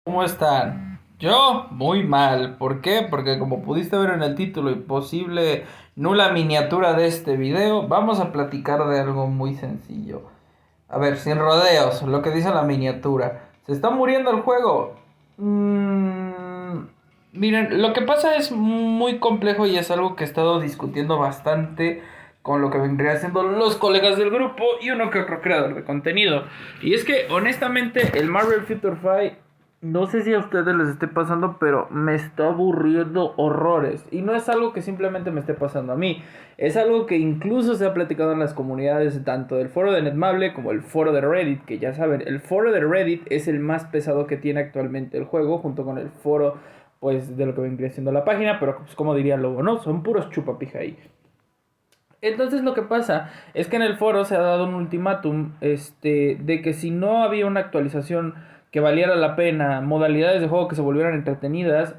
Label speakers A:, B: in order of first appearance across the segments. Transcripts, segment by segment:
A: ¿Cómo están? Yo muy mal. ¿Por qué? Porque como pudiste ver en el título y posible nula miniatura de este video, vamos a platicar de algo muy sencillo. A ver, sin rodeos, lo que dice la miniatura. ¿Se está muriendo el juego? Miren, lo que pasa es muy complejo y es algo que he estado discutiendo bastante con lo que vendría siendo los colegas del grupo y uno que otro creador de contenido. Y es que honestamente el Marvel Future Fight, no sé si a ustedes les esté pasando, pero me está aburriendo horrores. Y no es algo que simplemente me esté pasando a mí. Es algo que incluso se ha platicado en las comunidades tanto del foro de Netmable como el foro de Reddit, que ya saben, el foro de Reddit es el más pesado que tiene actualmente el juego, junto con el foro pues de lo que vendría siendo la página, pero pues como diría Lobo, ¿no? Son puros chupapija ahí. Entonces lo que pasa es que en el foro se ha dado un ultimátum de que si no había una actualización que valiera la pena, modalidades de juego que se volvieran entretenidas,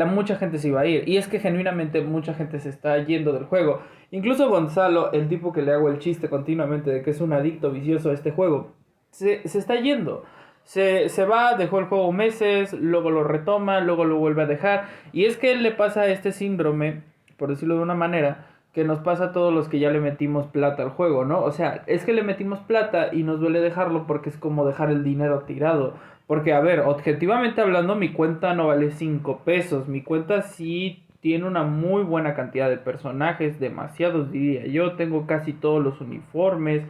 A: mucha gente se iba a ir. Y es que genuinamente mucha gente se está yendo del juego. Incluso Gonzalo, el tipo que le hago el chiste continuamente de que es un adicto vicioso a este juego, se está yendo. Se va, dejó el juego meses, luego lo retoma, luego lo vuelve a dejar. Y es que le pasa este síndrome, por decirlo de una manera, que nos pasa a todos los que ya le metimos plata al juego, ¿no? O sea, es que le metimos plata y nos duele dejarlo porque es como dejar el dinero tirado. Porque, a ver, objetivamente hablando, mi cuenta no vale 5 pesos. Mi cuenta sí tiene una muy buena cantidad de personajes, demasiados diría yo. Tengo casi todos los uniformes.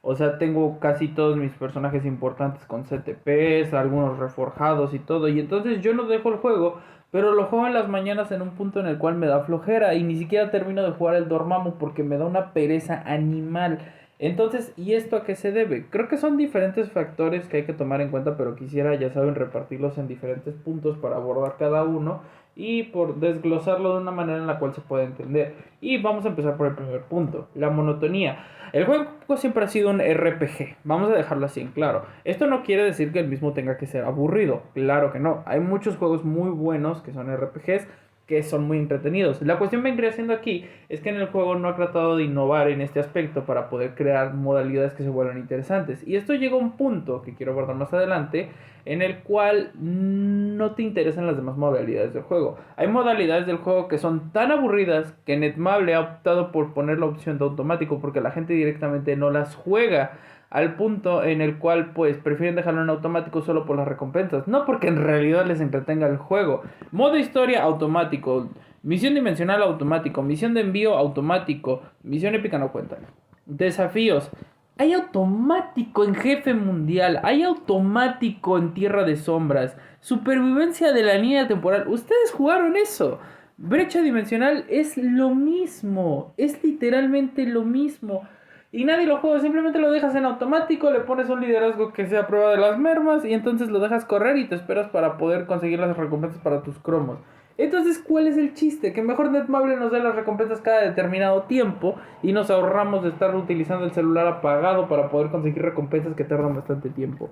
A: O sea, tengo casi todos mis personajes importantes con CTPs, algunos reforjados y todo. Y entonces yo no dejo el juego, pero lo juego en las mañanas en un punto en el cual me da flojera y ni siquiera termino de jugar el Dormammu porque me da una pereza animal. Entonces, ¿y esto a qué se debe? Creo que son diferentes factores que hay que tomar en cuenta, pero quisiera, ya saben, repartirlos en diferentes puntos para abordar cada uno y por desglosarlo de una manera en la cual se pueda entender. Y vamos a empezar por el primer punto, la monotonía. El juego siempre ha sido un RPG, vamos a dejarlo así en claro. Esto no quiere decir que el mismo tenga que ser aburrido, claro que no. Hay muchos juegos muy buenos que son RPGs que son muy entretenidos. La cuestión vendría siendo aquí es que en el juego no ha tratado de innovar en este aspecto para poder crear modalidades que se vuelvan interesantes. Y esto llega a un punto que quiero abordar más adelante en el cual no te interesan las demás modalidades del juego. Hay modalidades del juego que son tan aburridas que Netmable ha optado por poner la opción de automático porque la gente directamente no las juega al punto en el cual pues prefieren dejarlo en automático solo por las recompensas, no porque en realidad les entretenga el juego. Modo historia automático, misión dimensional automático, misión de envío automático, misión épica no cuenta. Desafíos, hay automático en Jefe Mundial, hay automático en Tierra de Sombras, supervivencia de la línea temporal. ¿Ustedes jugaron eso? Brecha dimensional es lo mismo, es literalmente lo mismo. Y nadie lo juega, simplemente lo dejas en automático, le pones un liderazgo que sea prueba de las mermas y entonces lo dejas correr y te esperas para poder conseguir las recompensas para tus cromos. Entonces, ¿cuál es el chiste? Que mejor Netmable nos dé las recompensas cada determinado tiempo y nos ahorramos de estar utilizando el celular apagado para poder conseguir recompensas que tardan bastante tiempo.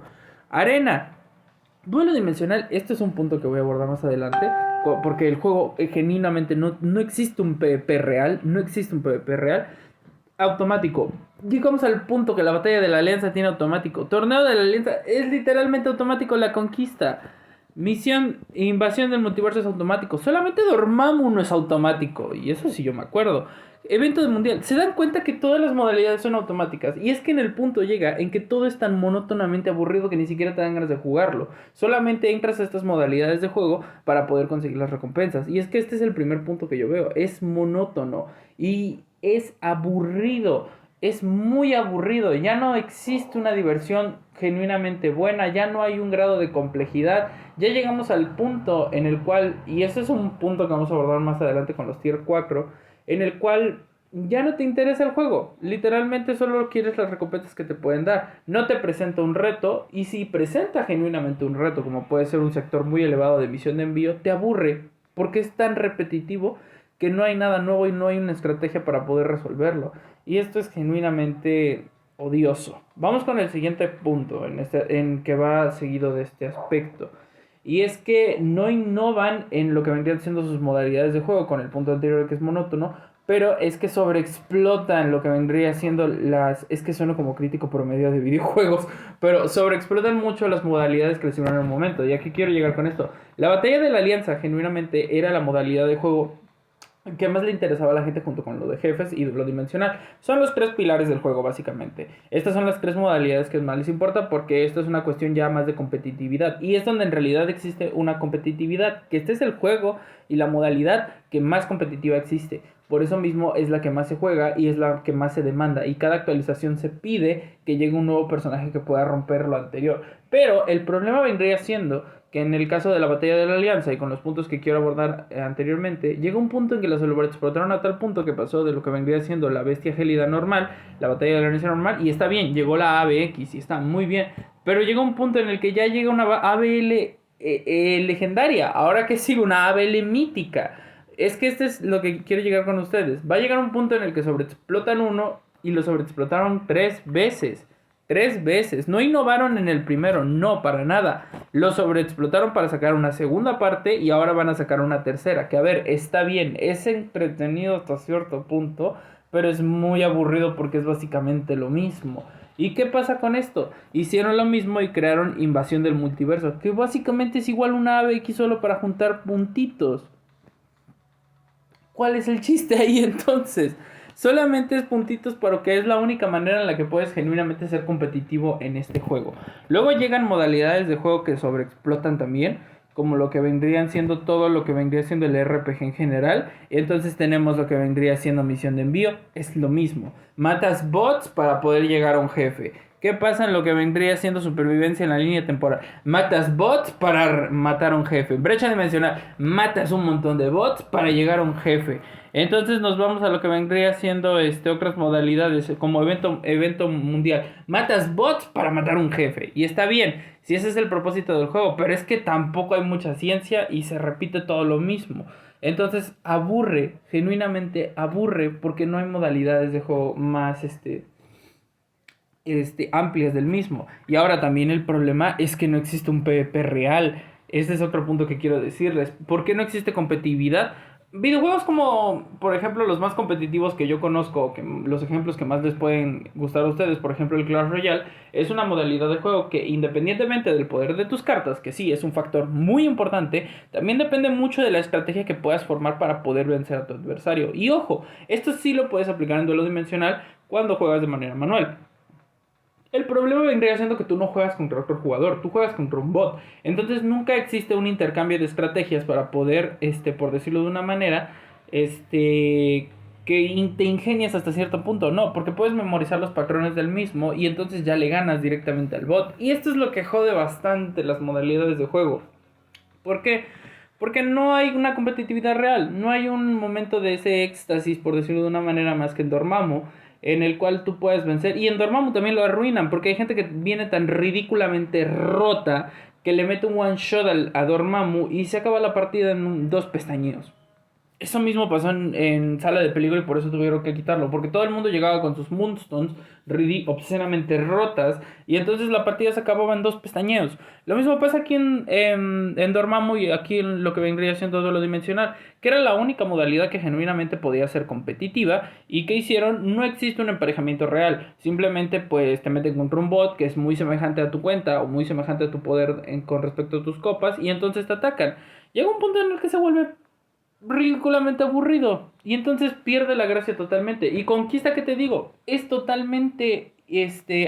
A: Arena. Duelo dimensional, este es un punto que voy a abordar más adelante, porque el juego genuinamente no existe un PvP real, no existe un PvP real. Automático. Llegamos al punto que la batalla de la alianza tiene automático. Torneo de la alianza es literalmente automático la conquista. Misión invasión del multiverso es automático. Solamente Dormammu no es automático. Y eso sí yo me acuerdo. Evento del mundial. Se dan cuenta que todas las modalidades son automáticas. Y es que en el punto llega en que todo es tan monótonamente aburrido que ni siquiera te dan ganas de jugarlo. Solamente entras a estas modalidades de juego para poder conseguir las recompensas. Y es que este es el primer punto que yo veo. Es monótono. Y es aburrido, es muy aburrido, ya no existe una diversión genuinamente buena, ya no hay un grado de complejidad, ya llegamos al punto en el cual, y ese es un punto que vamos a abordar más adelante con los tier 4, en el cual ya no te interesa el juego, literalmente solo quieres las recompensas que te pueden dar, no te presenta un reto, y si presenta genuinamente un reto, como puede ser un sector muy elevado de misión de envío, te aburre, porque es tan repetitivo que no hay nada nuevo y no hay una estrategia para poder resolverlo. Y esto es genuinamente odioso. Vamos con el siguiente punto en que va seguido de este aspecto. Y es que no innovan en lo que vendrían siendo sus modalidades de juego, con el punto anterior que es monótono, pero es que sobreexplotan lo que vendría siendo las... Es que sueno como crítico promedio de videojuegos, pero sobreexplotan mucho las modalidades que les hicieron en el momento. ¿Y a qué quiero llegar con esto? La batalla de la alianza genuinamente era la modalidad de juego que más le interesaba a la gente junto con lo de jefes y lo dimensional. Son los tres pilares del juego básicamente. Estas son las tres modalidades que más les importa porque esto es una cuestión ya más de competitividad. Y es donde en realidad existe una competitividad, que este es el juego y la modalidad que más competitiva existe. Por eso mismo es la que más se juega y es la que más se demanda. Y cada actualización se pide que llegue un nuevo personaje que pueda romper lo anterior. Pero el problema vendría siendo que en el caso de la batalla de la alianza y con los puntos que quiero abordar anteriormente, llega un punto en que la sobreexplotaron a tal punto que pasó de lo que vendría siendo la bestia gélida normal, la batalla de la alianza normal, y está bien, llegó la ABX y está muy bien, pero llega un punto en el que ya llega una ABL legendaria, ahora que sigue una ABL mítica. Es que este es lo que quiero llegar con ustedes. Va a llegar un punto en el que sobreexplotan uno y lo sobreexplotaron 3 veces. 3 veces. No innovaron en el primero, no, para nada. Lo sobreexplotaron para sacar una segunda parte y ahora van a sacar una tercera. Que a ver, está bien, es entretenido hasta cierto punto, pero es muy aburrido porque es básicamente lo mismo. ¿Y qué pasa con esto? Hicieron lo mismo y crearon Invasión del Multiverso, que básicamente es igual una ABX solo para juntar puntitos. ¿Cuál es el chiste ahí entonces? Solamente es puntitos, pero que es la única manera en la que puedes genuinamente ser competitivo en este juego. Luego llegan modalidades de juego que sobreexplotan también, como lo que vendrían siendo todo lo que vendría siendo el RPG en general. Entonces tenemos lo que vendría siendo misión de envío, es lo mismo. Matas bots para poder llegar a un jefe. ¿Qué pasa en lo que vendría siendo supervivencia en la línea temporal? Matas bots para matar a un jefe. Brecha dimensional. Matas un montón de bots para llegar a un jefe. Entonces nos vamos a lo que vendría siendo otras modalidades como evento mundial. Matas bots para matar un jefe. Y está bien, si ese es el propósito del juego. Pero es que tampoco hay mucha ciencia y se repite todo lo mismo. Entonces aburre, genuinamente aburre, porque no hay modalidades de juego más amplias del mismo. Y ahora también el problema es que no existe un PvP real. Este es otro punto que quiero decirles. ¿Por qué no existe competitividad? Videojuegos como, por ejemplo, los más competitivos que yo conozco, que los ejemplos que más les pueden gustar a ustedes, por ejemplo el Clash Royale, es una modalidad de juego que independientemente del poder de tus cartas, que sí es un factor muy importante, también depende mucho de la estrategia que puedas formar para poder vencer a tu adversario. Y ojo, esto sí lo puedes aplicar en duelo dimensional cuando juegas de manera manual. El problema vendría siendo que tú no juegas contra otro jugador, tú juegas contra un bot. Entonces nunca existe un intercambio de estrategias para poder, por decirlo de una manera, que te ingenias hasta cierto punto. No, porque puedes memorizar los patrones del mismo y entonces ya le ganas directamente al bot. Y esto es lo que jode bastante las modalidades de juego. ¿Por qué? Porque no hay una competitividad real, no hay un momento de ese éxtasis, por decirlo de una manera, más que en Dormammu, en el cual tú puedes vencer. Y en Dormammu también lo arruinan, porque hay gente que viene tan ridículamente rota que le mete un one shot a Dormammu y se acaba la partida en 2 pestañeos. Eso mismo pasó en Sala de Peligro y por eso tuvieron que quitarlo. Porque todo el mundo llegaba con sus Moonstones obscenamente rotas. Y entonces la partida se acababa en 2 pestañeos. Lo mismo pasa aquí en Dormammu y aquí en lo que vendría siendo duelo dimensional. Que era la única modalidad que genuinamente podía ser competitiva. Y que hicieron, no existe un emparejamiento real. Simplemente pues te meten contra un bot que es muy semejante a tu cuenta. O muy semejante a tu poder con respecto a tus copas. Y entonces te atacan. Llega un punto en el que se vuelve ridículamente aburrido y entonces pierde la gracia totalmente. Y Conquista, que te digo, es totalmente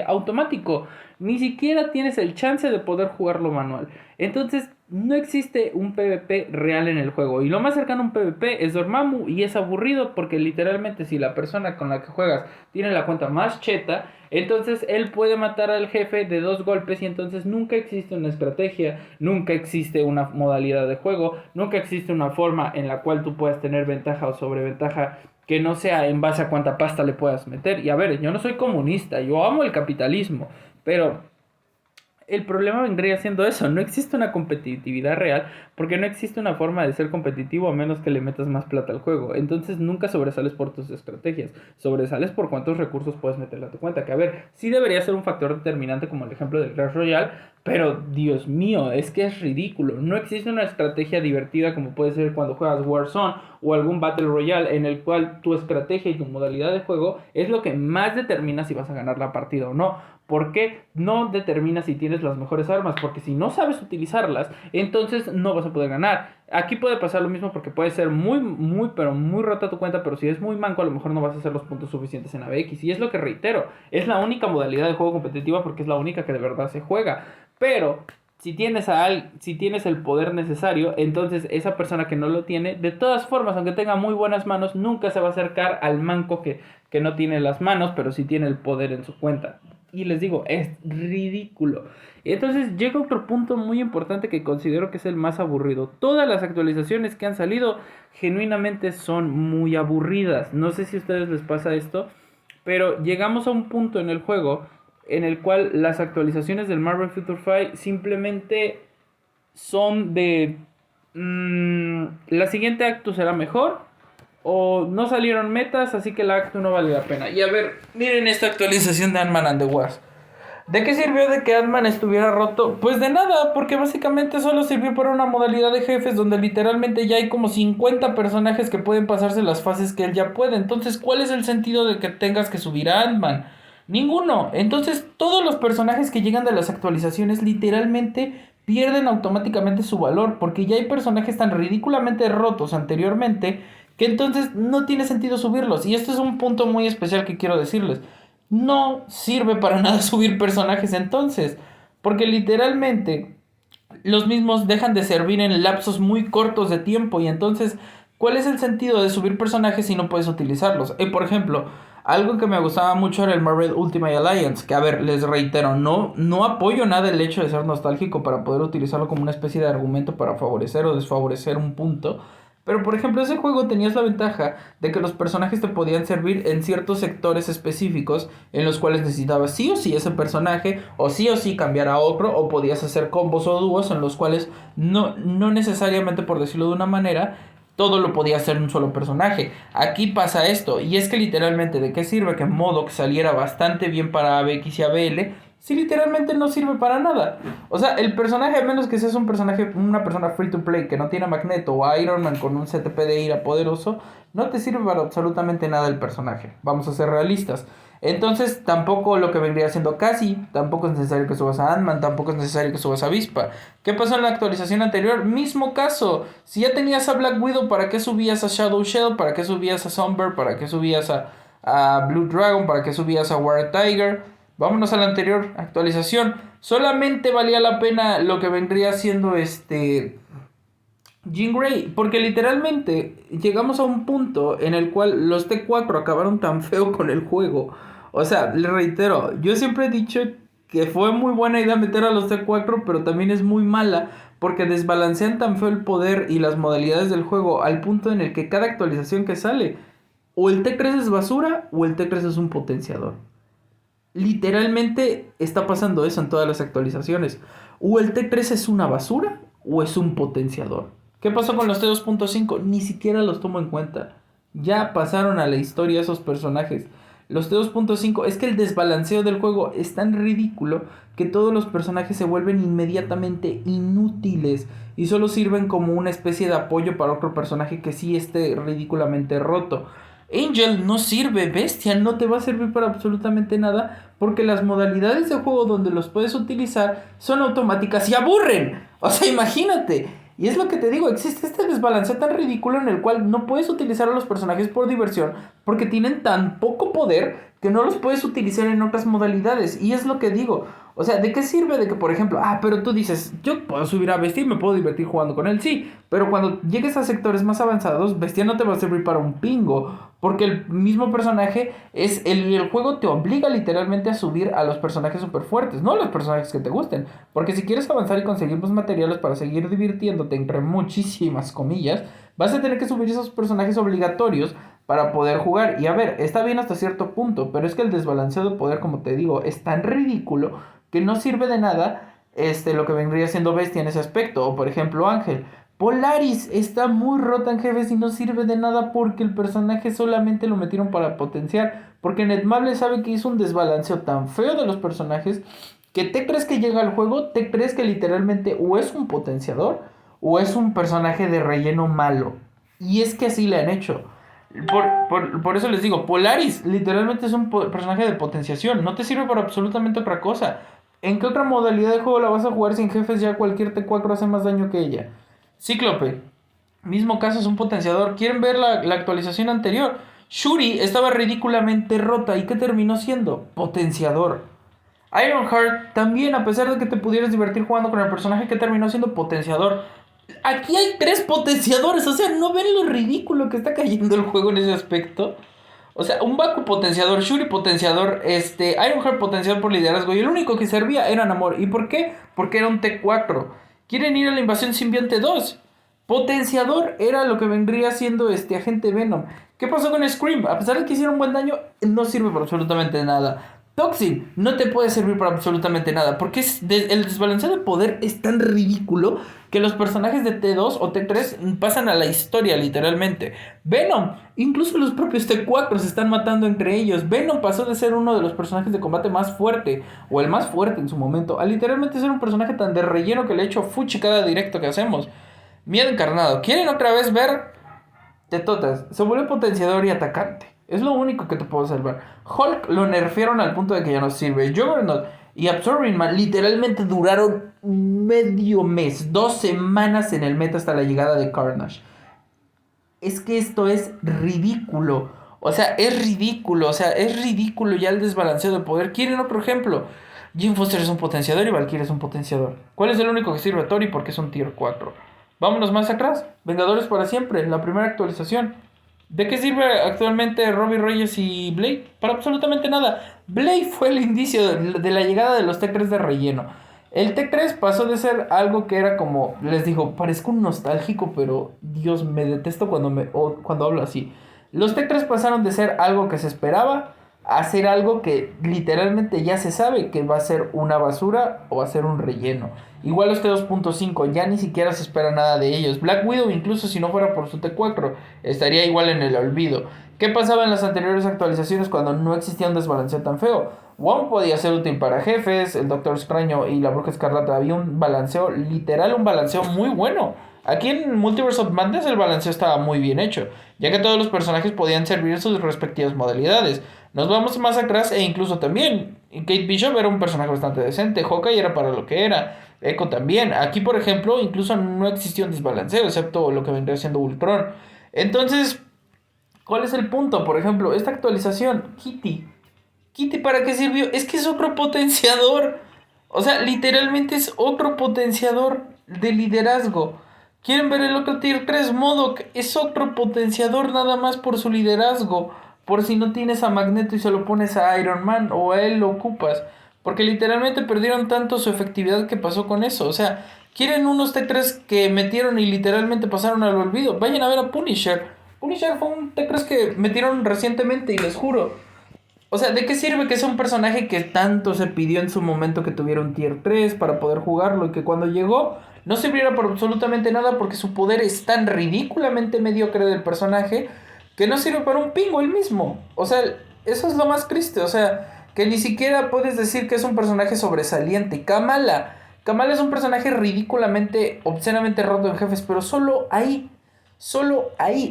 A: automático, ni siquiera tienes el chance de poder jugarlo manual. Entonces no existe un PvP real en el juego y lo más cercano a un PvP es Dormammu y es aburrido porque literalmente si la persona con la que juegas tiene la cuenta más cheta, entonces él puede matar al jefe de 2 golpes y entonces nunca existe una estrategia, nunca existe una modalidad de juego, nunca existe una forma en la cual tú puedas tener ventaja o sobreventaja que no sea en base a cuánta pasta le puedas meter. Y a ver, yo no soy comunista, yo amo el capitalismo, pero el problema vendría siendo eso, no existe una competitividad real porque no existe una forma de ser competitivo a menos que le metas más plata al juego. Entonces nunca sobresales por tus estrategias, sobresales por cuántos recursos puedes meterle a tu cuenta. Que a ver, sí debería ser un factor determinante como el ejemplo del Clash Royale, pero Dios mío, es que es ridículo. No existe una estrategia divertida como puede ser cuando juegas Warzone o algún Battle Royale en el cual tu estrategia y tu modalidad de juego es lo que más determina si vas a ganar la partida o no. ¿Por qué no determina si tienes las mejores armas? Porque si no sabes utilizarlas, entonces no vas a poder ganar. Aquí puede pasar lo mismo porque puede ser pero muy rota tu cuenta, pero si es muy manco, a lo mejor no vas a hacer los puntos suficientes en ABX. Y es lo que reitero, es la única modalidad de juego competitiva porque es la única que de verdad se juega. Pero si tienes el poder necesario, entonces esa persona que no lo tiene, de todas formas, aunque tenga muy buenas manos, nunca se va a acercar al manco que no tiene las manos, pero sí tiene el poder en su cuenta. Y les digo, es ridículo. Entonces llega otro punto muy importante que considero que es el más aburrido. Todas las actualizaciones que han salido genuinamente son muy aburridas. No sé si a ustedes les pasa esto, pero llegamos a un punto en el juego en el cual las actualizaciones del Marvel Future Fight simplemente son de... la siguiente acto será mejor, o no salieron metas, así que el acto no vale la pena. Y a ver, miren esta actualización de Ant-Man and the Wasp. ¿De qué sirvió de que Ant-Man estuviera roto? Pues de nada, porque básicamente solo sirvió para una modalidad de jefes donde literalmente ya hay como 50 personajes que pueden pasarse las fases que él ya puede. Entonces, ¿cuál es el sentido de que tengas que subir a Ant-Man? Ninguno. Entonces, todos los personajes que llegan de las actualizaciones literalmente pierden automáticamente su valor, porque ya hay personajes tan ridículamente rotos anteriormente que entonces no tiene sentido subirlos. Y esto es un punto muy especial que quiero decirles. No sirve para nada subir personajes entonces, porque literalmente los mismos dejan de servir en lapsos muy cortos de tiempo y entonces, ¿cuál es el sentido de subir personajes si no puedes utilizarlos? Por ejemplo, algo que me gustaba mucho era el Marvel Ultimate Alliance, que a ver, les reitero, no apoyo nada el hecho de ser nostálgico para poder utilizarlo como una especie de argumento para favorecer o desfavorecer un punto. Pero por ejemplo, ese juego tenías la ventaja de que los personajes te podían servir en ciertos sectores específicos en los cuales necesitabas sí o sí ese personaje o sí cambiar a otro o podías hacer combos o dúos en los cuales no necesariamente, por decirlo de una manera, todo lo podía hacer un solo personaje. Aquí pasa esto y es que literalmente ¿de qué sirve que MODOK saliera bastante bien para ABX y ABL si literalmente no sirve para nada? O sea, el personaje, a menos que seas un personaje, una persona free to play que no tiene Magneto o Iron Man con un CTP de ira poderoso, no te sirve para absolutamente nada el personaje. Vamos a ser realistas. Entonces, tampoco lo que vendría siendo Cassie, tampoco es necesario que subas a Ant-Man, tampoco es necesario que subas a Avispa. ¿Qué pasó en la actualización anterior? Mismo caso. Si ya tenías a Black Widow, ¿para qué subías a Shadow Shell? ¿Para qué subías a Somber? ¿Para qué subías a Blue Dragon? ¿Para qué subías a War Tiger? Vámonos a la anterior actualización. Solamente valía la pena lo que vendría siendo Jean Grey, porque literalmente llegamos a un punto en el cual los T4 acabaron tan feo con el juego. O sea, le reitero, yo siempre he dicho que fue muy buena idea meter a los T4, pero también es muy mala porque desbalancean tan feo el poder y las modalidades del juego al punto en el que cada actualización que sale, o el T3 es basura o el T3 es un potenciador. Literalmente está pasando eso en todas las actualizaciones. O el T3 es una basura o es un potenciador. ¿Qué pasó con los T2.5? Ni siquiera los tomo en cuenta. Ya pasaron a la historia esos personajes. Los T2.5 es que el desbalanceo del juego es tan ridículo que todos los personajes se vuelven inmediatamente inútiles y solo sirven como una especie de apoyo para otro personaje que sí esté ridículamente roto. Angel no sirve, Bestia no te va a servir para absolutamente nada porque las modalidades de juego donde los puedes utilizar son automáticas y aburren. O sea, imagínate. Y es lo que te digo, existe este desbalance tan ridículo en el cual no puedes utilizar a los personajes por diversión porque tienen tan poco poder que no los puedes utilizar en otras modalidades. Y es lo que digo. O sea, ¿de qué sirve de que, por ejemplo, pero tú dices, yo puedo subir a Bestia y me puedo divertir jugando con él? Sí, pero cuando llegues a sectores más avanzados, Bestia no te va a servir para un pingo, porque el mismo personaje el juego te obliga literalmente a subir a los personajes super fuertes, no a los personajes que te gusten, porque si quieres avanzar y conseguir más materiales para seguir divirtiéndote, entre muchísimas comillas, vas a tener que subir esos personajes obligatorios para poder jugar. Y a ver, está bien hasta cierto punto, pero es que el desbalanceo de poder, como te digo, es tan ridículo que no sirve de nada lo que vendría siendo Bestia en ese aspecto. O por ejemplo Ángel. Polaris está muy rota en jefes y no sirve de nada porque el personaje solamente lo metieron para potenciar. Porque Netmable sabe que hizo un desbalanceo tan feo de los personajes que te crees que llega al juego, te crees que literalmente o es un potenciador o es un personaje de relleno malo. Y es que así le han hecho. Por eso les digo, Polaris literalmente es un personaje de potenciación. No te sirve para absolutamente otra cosa. ¿En qué otra modalidad de juego la vas a jugar sin jefes? Ya cualquier T4 hace más daño que ella. Cíclope, mismo caso, es un potenciador. ¿Quieren ver la actualización anterior? Shuri estaba ridículamente rota. ¿Y qué terminó siendo? Potenciador. Ironheart también, a pesar de que te pudieras divertir jugando con el personaje, que terminó siendo potenciador. Aquí hay 3 potenciadores, o sea, ¿no ven lo ridículo que está cayendo el juego en ese aspecto? O sea, un Baku potenciador, Shuri potenciador, Ironheart potenciador por liderazgo, y el único que servía era Namor. ¿Y por qué? Porque era un T4. ¿Quieren ir a la invasión simbionte 2? Potenciador era lo que vendría siendo Agente Venom. ¿Qué pasó con Scream? A pesar de que hicieron buen daño, no sirve para absolutamente nada. Toxin no te puede servir para absolutamente nada, porque el desbalanceo de poder es tan ridículo que los personajes de T2 o T3 pasan a la historia literalmente. Venom, incluso los propios T4 se están matando entre ellos. Venom pasó de ser uno de los personajes de combate más fuerte, o el más fuerte en su momento, a literalmente ser un personaje tan de relleno que le echo fuchi cada directo que hacemos. Miedo encarnado. ¿Quieren otra vez ver Tetotas? Se volvió potenciador y atacante. Es lo único que te puedo salvar. Hulk lo nerfearon al punto de que ya no sirve. Juggernaut y Absorbing Man literalmente duraron medio mes, 2 semanas en el meta hasta la llegada de Carnage. Es que esto es ridículo. O sea, es ridículo. O sea, es ridículo ya el desbalanceo de poder. ¿Quieren otro ejemplo? Jim Foster es un potenciador y Valkyrie es un potenciador. ¿Cuál es el único que sirve a Tori? Porque es un tier 4. Vámonos más atrás. Vengadores para siempre, la primera actualización. ¿De qué sirve actualmente Robbie Reyes y Blade? Para absolutamente nada. Blade fue el indicio de la llegada de los T3 de relleno. El T3 pasó de ser algo que era como, les digo, parezco un nostálgico, pero Dios, me detesto cuando hablo así. Los T3 pasaron de ser algo que se esperaba a ser algo que literalmente ya se sabe que va a ser una basura o va a ser un relleno. Igual los T2.5, ya ni siquiera se espera nada de ellos. Black Widow, incluso si no fuera por su T4, estaría igual en el olvido. ¿Qué pasaba en las anteriores actualizaciones cuando no existía un desbalanceo tan feo? Wong podía ser útil para jefes, el Doctor Extraño y la Bruja Escarlata. Había un balanceo, literal un balanceo muy bueno. Aquí en Multiverse of Madness el balanceo estaba muy bien hecho, ya que todos los personajes podían servir sus respectivas modalidades. Nos vamos más atrás e incluso también Kate Bishop era un personaje bastante decente, Hawkeye era para lo que era, Echo también. Aquí por ejemplo incluso no existió un desbalanceo excepto lo que vendría siendo Ultron. Entonces, ¿cuál es el punto? Por ejemplo, esta actualización, Kitty, ¿para qué sirvió? Es que es otro potenciador. O sea, literalmente es otro potenciador de liderazgo. ¿Quieren ver el otro tier 3? MODOK es otro potenciador nada más por su liderazgo. Por si no tienes a Magneto y se lo pones a Iron Man o a él lo ocupas. Porque literalmente perdieron tanto su efectividad que pasó con eso. O sea, quieren unos T3 que metieron y literalmente pasaron al olvido. Vayan a ver a Punisher. Punisher fue un T3 que metieron recientemente y les juro. O sea, ¿de qué sirve que sea un personaje que tanto se pidió en su momento que tuviera un tier 3 para poder jugarlo y que cuando llegó no sirviera por absolutamente nada porque su poder es tan ridículamente mediocre del personaje que no sirve para un pingo el mismo? O sea, eso es lo más triste, o sea, que ni siquiera puedes decir que es un personaje sobresaliente. Kamala es un personaje ridículamente, obscenamente roto en jefes, pero solo ahí,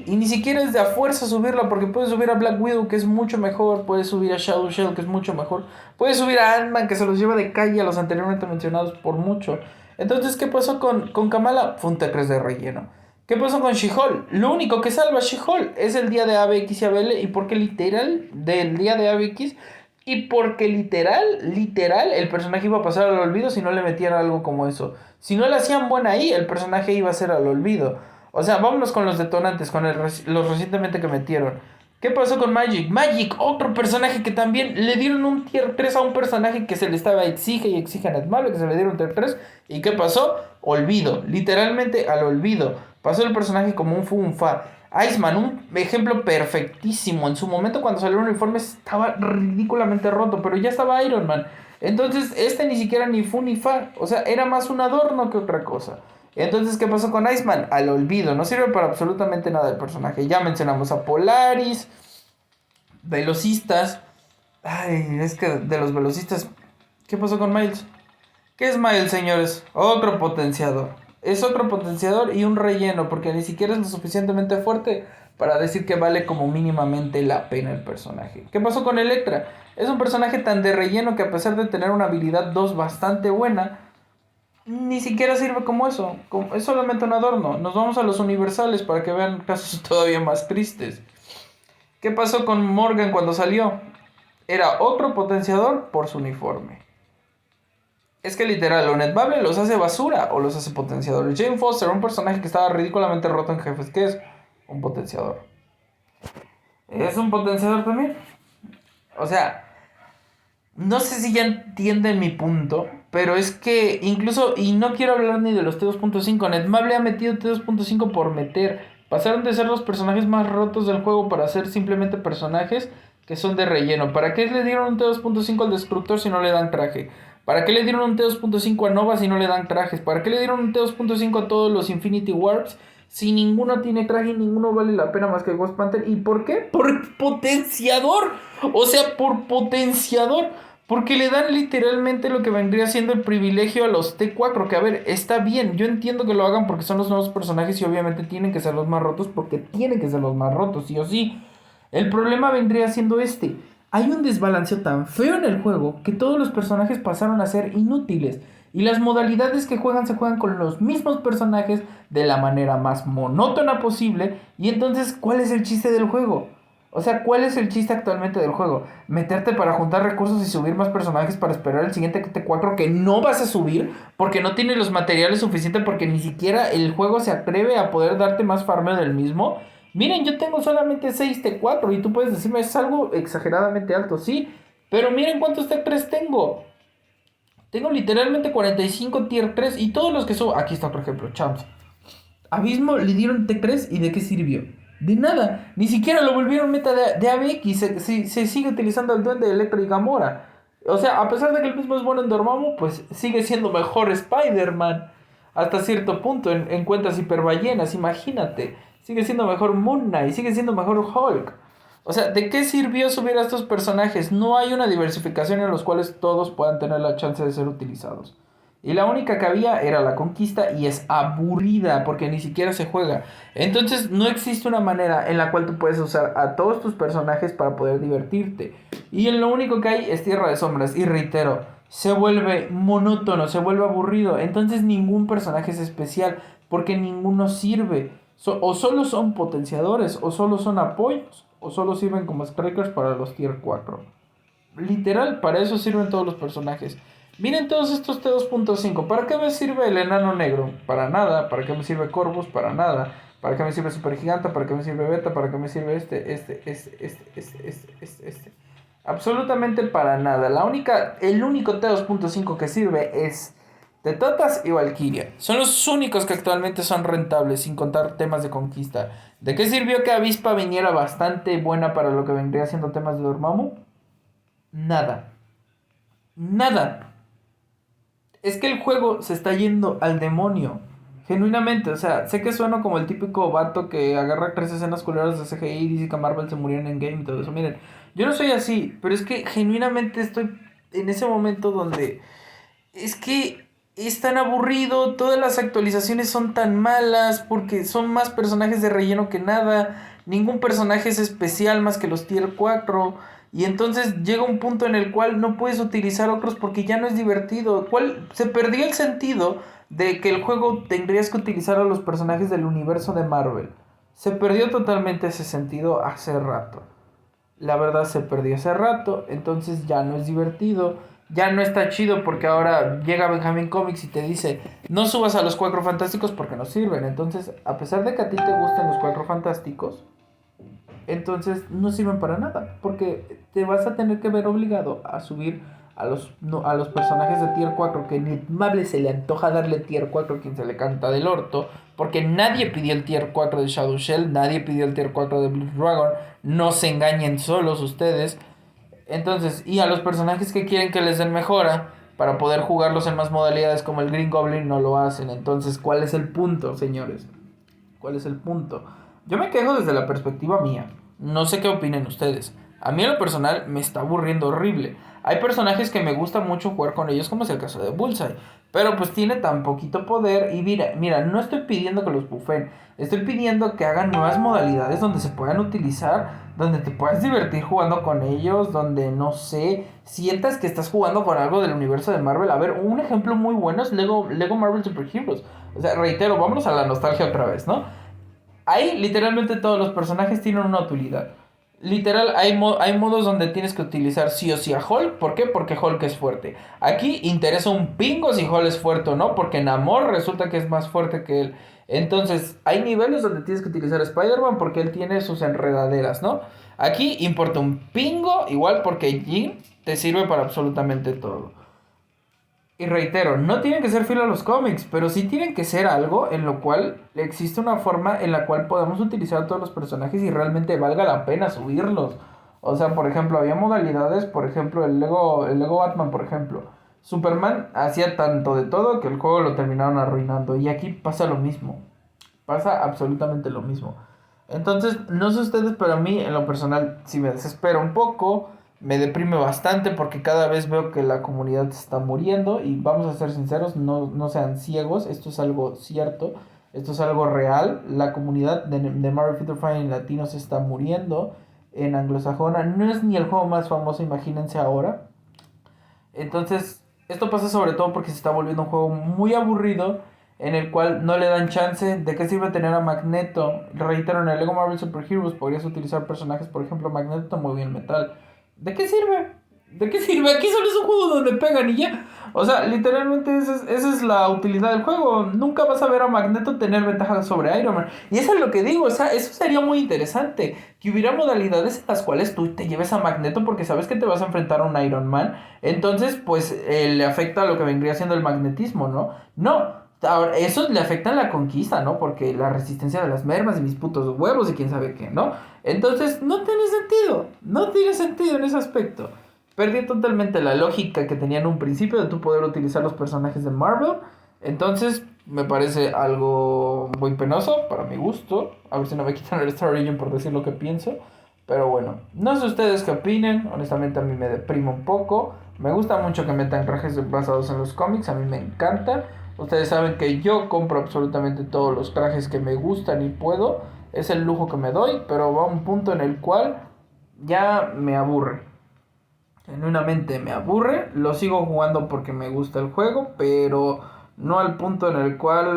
A: y ni siquiera es de a fuerza subirla, porque puedes subir a Black Widow, que es mucho mejor, puedes subir a Shadow Shell, que es mucho mejor, puedes subir a Ant-Man, que se los lleva de calle a los anteriormente mencionados por mucho. Entonces, ¿qué pasó con Kamala? Fue un T3 de relleno. ¿Qué pasó con She-Hulk? Lo único que salva a She-Hulk es el día de ABX y ABL, y porque literal, del día de ABX, y porque literal, el personaje iba a pasar al olvido si no le metían algo como eso. Si no le hacían buena ahí, el personaje iba a ser al olvido. O sea, vámonos con los detonantes, con los recientemente que metieron. ¿Qué pasó con Magic? Magic, otro personaje que también le dieron un tier 3 a un personaje que se le estaba exige y exige a Netmable, que se le dieron un tier 3. ¿Y qué pasó? Olvido, literalmente al olvido. Pasó el personaje como un funfa. Iceman, un ejemplo perfectísimo. En su momento cuando salió el uniforme estaba ridículamente roto, pero ya estaba Iron Man. Entonces, ni siquiera ni fu ni fa. O sea, era más un adorno que otra cosa. Entonces, ¿qué pasó con Iceman? Al olvido. No sirve para absolutamente nada el personaje. Ya mencionamos a Polaris, velocistas. Ay, es que de los velocistas, ¿qué pasó con Miles? ¿Qué es Miles, señores? Otro potenciador. Es otro potenciador y un relleno, porque ni siquiera es lo suficientemente fuerte para decir que vale como mínimamente la pena el personaje. ¿Qué pasó con Electra? Es un personaje tan de relleno que a pesar de tener una habilidad 2 bastante buena, ni siquiera sirve como eso. Es solamente un adorno. Nos vamos a los universales para que vean casos todavía más tristes. ¿Qué pasó con Morgan cuando salió? Era otro potenciador por su uniforme. Es que literal, o Netbable los hace basura o los hace potenciadores. Jane Foster, un personaje que estaba ridículamente roto en jefes, ¿qué es? Un potenciador. ¿Es un potenciador también? O sea, no sé si ya entienden mi punto, pero es que incluso, y no quiero hablar ni de los T2.5, Netmable ha metido T2.5 por meter. Pasaron de ser los personajes más rotos del juego para ser simplemente personajes que son de relleno. ¿Para qué le dieron un T2.5 al Destructor si no le dan traje? ¿Para qué le dieron un T2.5 a Nova si no le dan trajes? ¿Para qué le dieron un T2.5 a todos los Infinity Warps si ninguno tiene traje y ninguno vale la pena más que Ghost Panther? ¿Y por qué? Por potenciador. O sea, por potenciador. Porque le dan literalmente lo que vendría siendo el privilegio a los T4. Que a ver, está bien. Yo entiendo que lo hagan porque son los nuevos personajes y obviamente tienen que ser los más rotos. Porque tienen que ser los más rotos, sí o sí. El problema vendría siendo este. Hay un desbalanceo tan feo en el juego que todos los personajes pasaron a ser inútiles. Y las modalidades que juegan se juegan con los mismos personajes de la manera más monótona posible. Y entonces, ¿cuál es el chiste del juego? O sea, ¿cuál es el chiste actualmente del juego? Meterte para juntar recursos y subir más personajes para esperar el siguiente T4 que no vas a subir porque no tiene los materiales suficientes, porque ni siquiera el juego se atreve a poder darte más farmeo del mismo. Miren, yo tengo solamente 6 T4 y tú puedes decirme, es algo exageradamente alto, sí. Pero miren cuántos T3 tengo. Tengo literalmente 45 tier 3 y todos los que subo. Aquí está, por ejemplo, Champs. Abismo le dieron T3 y ¿de qué sirvió? De nada, ni siquiera lo volvieron meta de ABX, se sigue utilizando el duende de Electro y Gamora. O sea, a pesar de que el mismo es bueno en Dormammu, pues sigue siendo mejor Spider-Man. Hasta cierto punto, en cuentas hiperballenas, imagínate. Sigue siendo mejor Moon Knight, sigue siendo mejor Hulk. O sea, ¿de qué sirvió subir a estos personajes? No hay una diversificación en los cuales todos puedan tener la chance de ser utilizados. Y la única que había era la conquista y es aburrida porque ni siquiera se juega. Entonces no existe una manera en la cual tú puedes usar a todos tus personajes para poder divertirte. Y en lo único que hay es Tierra de Sombras. Y reitero, se vuelve monótono, se vuelve aburrido. Entonces ningún personaje es especial porque ninguno sirve. O solo son potenciadores, o solo son apoyos, o solo sirven como strikers para los tier 4. Literal, para eso sirven todos los personajes. Miren todos estos T2.5. ¿Para qué me sirve el enano negro? Para nada. ¿Para qué me sirve Corvus? Para nada. ¿Para qué me sirve Supergiganta? ¿Para qué me sirve Beta? ¿Para qué me sirve este? Absolutamente para nada. El único T2.5 que sirve es Tetotas y Valkyria. Son los únicos que actualmente son rentables, sin contar temas de conquista. ¿De qué sirvió que Avispa viniera bastante buena para lo que vendría siendo temas de Dormammu? Nada. Nada. Es que el juego se está yendo al demonio. Genuinamente, o sea, sé que sueno como el típico vato que agarra 3 escenas culeras de CGI y dice que Marvel se murió en Endgame y todo eso. Miren, yo no soy así, pero es que genuinamente estoy en ese momento donde es que es tan aburrido, todas las actualizaciones son tan malas porque son más personajes de relleno que nada, ningún personaje es especial más que los tier 4 y entonces llega un punto en el cual no puedes utilizar otros porque ya no es divertido, se perdió el sentido de que el juego tendrías que utilizar a los personajes del universo de Marvel. Se perdió totalmente ese sentido hace rato. La verdad se perdió hace rato, entonces ya no es divertido. Ya no está chido porque ahora llega Benjamin Comics y te dice, no subas a los Cuatro Fantásticos porque no sirven. Entonces, a pesar de que a ti te gusten los Cuatro Fantásticos, entonces no sirven para nada. Porque te vas a tener que ver obligado a subir a los personajes de tier 4 que ni Mable se le antoja darle tier 4 a quien se le canta del orto. Porque nadie pidió el tier 4 de Shadow Shell, nadie pidió el tier 4 de Blue Dragon. No se engañen solos ustedes. Entonces, y a los personajes que quieren que les den mejora para poder jugarlos en más modalidades como el Green Goblin no lo hacen. Entonces, ¿cuál es el punto, señores? ¿Cuál es el punto? Yo me quejo desde la perspectiva mía. No sé qué opinen ustedes. A mí en lo personal me está aburriendo horrible. Hay personajes que me gusta mucho jugar con ellos, como es el caso de Bullseye. Pero pues tiene tan poquito poder. Y mira, no estoy pidiendo que los buffen. Estoy pidiendo que hagan nuevas modalidades donde se puedan utilizar. Donde te puedas divertir jugando con ellos. Donde, no sé, sientas que estás jugando con algo del universo de Marvel. A ver, un ejemplo muy bueno es Lego Marvel Super Heroes. O sea, reitero, vámonos a la nostalgia otra vez, ¿no? Ahí literalmente todos los personajes tienen una utilidad. Literal, hay modos donde tienes que utilizar sí o sí a Hulk. ¿Por qué? Porque Hulk es fuerte. Aquí interesa un pingo si Hulk es fuerte o no, porque Namor resulta que es más fuerte que él. Entonces, hay niveles donde tienes que utilizar a Spider-Man porque él tiene sus enredaderas, ¿no? Aquí importa un pingo, igual porque Jean te sirve para absolutamente todo. Y reitero, no tienen que ser fiel a los cómics, pero sí tienen que ser algo en lo cual existe una forma en la cual podamos utilizar a todos los personajes y realmente valga la pena subirlos. O sea, por ejemplo, había modalidades, por ejemplo, el Lego Batman, por ejemplo. Superman hacía tanto de todo que el juego lo terminaron arruinando. Y aquí pasa lo mismo. Pasa absolutamente lo mismo. Entonces, no sé ustedes, pero a mí en lo personal sí me desespera un poco, me deprime bastante porque cada vez veo que la comunidad se está muriendo y vamos a ser sinceros, no sean ciegos, esto es algo cierto, esto es algo real, la comunidad de Marvel Future Fighting latino se está muriendo en anglosajona, no es ni el juego más famoso, imagínense ahora. Entonces, esto pasa sobre todo porque se está volviendo un juego muy aburrido en el cual no le dan chance. ¿De qué sirve tener a Magneto? Reitero, en el Lego Marvel Super Heroes podrías utilizar personajes, por ejemplo, Magneto muy bien metal. ¿De qué sirve? ¿De qué sirve? Aquí solo es un juego donde pegan y ya. O sea, literalmente esa es la utilidad del juego. Nunca vas a ver a Magneto tener ventaja sobre Iron Man. Y eso es lo que digo, o sea, eso sería muy interesante. Que hubiera modalidades en las cuales tú te lleves a Magneto porque sabes que te vas a enfrentar a un Iron Man. Entonces, pues le afecta a lo que vendría siendo el magnetismo, ¿no? No. Ahora, eso le afecta a la conquista, ¿no? Porque la resistencia de las mermas y mis putos huevos y quién sabe qué, ¿no? Entonces, no tiene sentido. No tiene sentido en ese aspecto. Perdí totalmente la lógica que tenía en un principio de tú poder utilizar los personajes de Marvel. Entonces, me parece algo muy penoso para mi gusto. A ver si no me quitan el Star Region por decir lo que pienso. Pero bueno, no sé ustedes qué opinen. Honestamente, a mí me deprime un poco. Me gusta mucho que metan trajes basados en los cómics. A mí me encanta. Ustedes saben que yo compro absolutamente todos los trajes que me gustan y puedo. Es el lujo que me doy. Pero va a un punto en el cual ya me aburre. Genuinamente me aburre, lo sigo jugando porque me gusta el juego, pero no al punto en el cual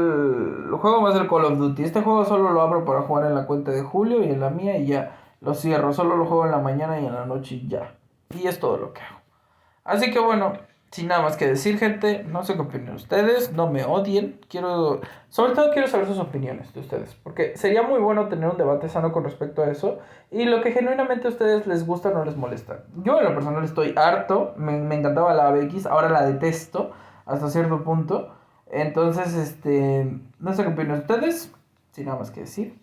A: el juego va a ser Call of Duty. Este juego solo lo abro para jugar en la cuenta de Julio y en la mía y ya lo cierro. Solo lo juego en la mañana y en la noche y ya. Y es todo lo que hago. Así que bueno, sin nada más que decir, gente, no sé qué opinan ustedes, no me odien, sobre todo quiero saber sus opiniones de ustedes, porque sería muy bueno tener un debate sano con respecto a eso, y lo que genuinamente a ustedes les gusta o no les molesta. Yo en lo personal estoy harto, me encantaba la ABX, ahora la detesto hasta cierto punto, entonces, no sé qué opinan ustedes, sin nada más que decir.